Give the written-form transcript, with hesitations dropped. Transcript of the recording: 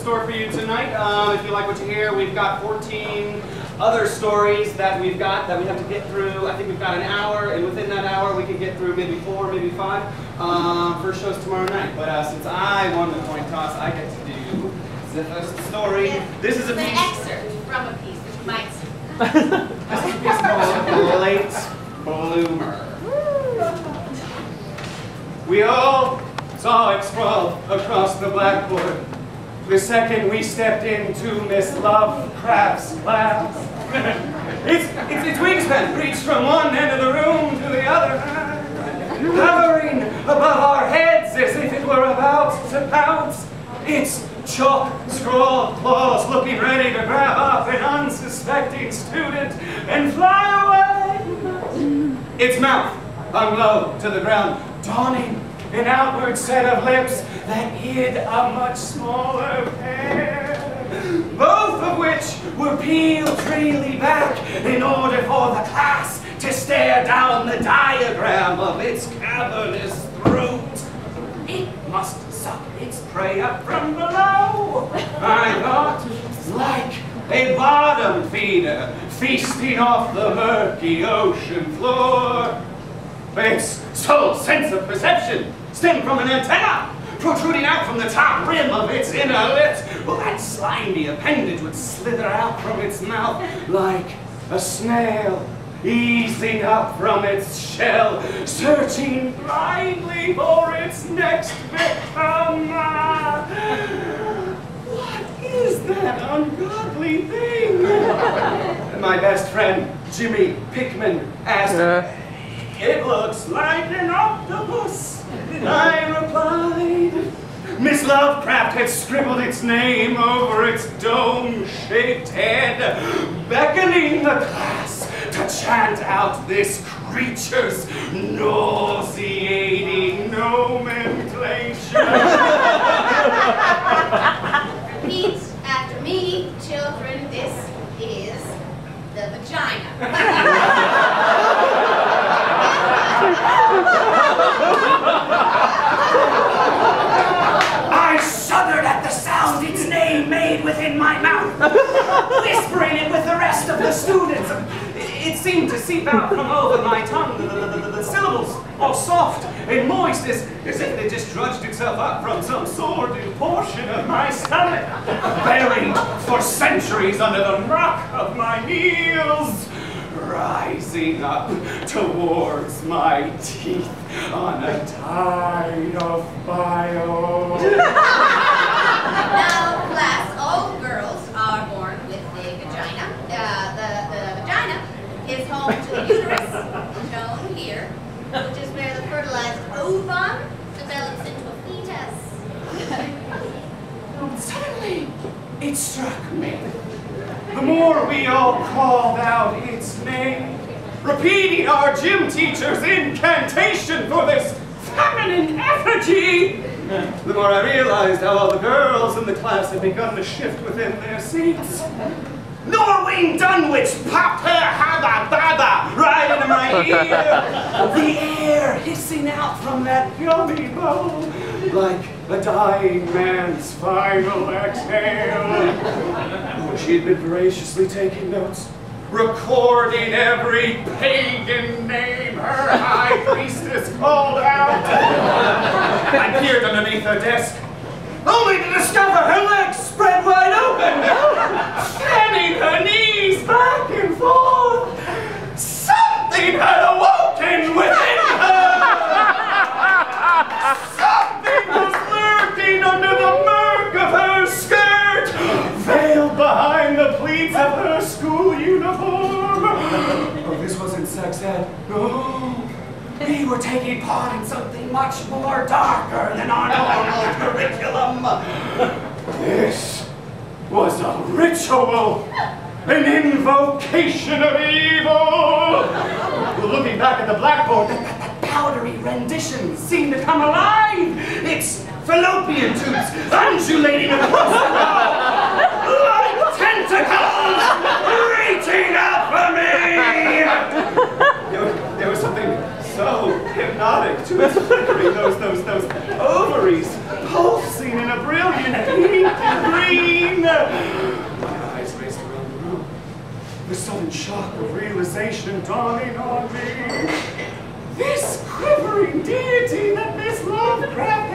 store for you tonight. If you like what you hear, we've got 14 other stories that we have to get through. I think we've got an hour, and within that hour we can get through maybe 4, maybe 5. First show's tomorrow night, but since I won the coin toss, I get to do the first story. Yes. This is an excerpt from a piece that you might see. This is a piece called Late Bloomer. We all saw it scrawled across the blackboard the second we stepped into Miss Lovecraft's class. its wingspan reached from one end of the room to the other, hovering above our heads as if it were about to pounce. Its chalk-scrawled claws looking ready to grab up an unsuspecting student and fly away. Its mouth hung low to the ground, donning an outward set of lips that hid a much smaller pair, both of which were peeled freely back in order for the class to stare down the diagram of its cavernous throat. It must suck its prey up from below, I thought, like a bottom feeder feasting off the murky ocean floor. Its sole sense of perception stemmed from an antenna protruding out from the top rim of its inner lip. Well, that slimy appendage would slither out from its mouth like a snail easing up from its shell, searching blindly for its next victim. What is that ungodly thing? My best friend, Jimmy Pickman, asked, "It looks like an octopus," I replied. Miss Lovecraft had scribbled its name over its dome-shaped head, beckoning the class to chant out this creature's nauseating nomenclature. Repeat after me, children, this is the vagina. I shuddered at the sound its name made within my mouth, whispering it with the rest of the students. It seemed to seep out from over my tongue, the syllables all soft and moist, as if they just drudged itself up from some sordid portion of my stomach, buried for centuries under the muck of my meals, rising up towards my teeth on a tide of bile. Now, class, all girls are born with a vagina. The vagina is home to the uterus, shown here, which is where the fertilized ovum develops into a fetus. Suddenly, it struck me. The more we all called out its name, repeating our gym teacher's incantation for this feminine effigy, the more I realized how all the girls in the class had begun to shift within their seats. Norwing Dunwich popped her habba babba right into my ear, the air hissing out from that gummy bowl like a dying man's final exhale. She had been voraciously taking notes, recording every pagan name her high priestess called out. I peered underneath her desk, only to discover her legs spread wide open, fanning her knees back and forth. Something had awoken within her. Something was lurking under the murk of her skirt, veiled behind the pleats of her school uniform. Oh, this wasn't sex ed. No. We were taking part in something much more darker than our normal curriculum. This was a ritual, an invocation of evil. Looking back at the blackboard, that powdery rendition seemed to come alive. Its fallopian tubes undulating across the wall, like tentacles reaching out for me. There was something so hypnotic to its flickering, those ovaries pulsing in a brilliant pink and green deity that Miss Lovecraft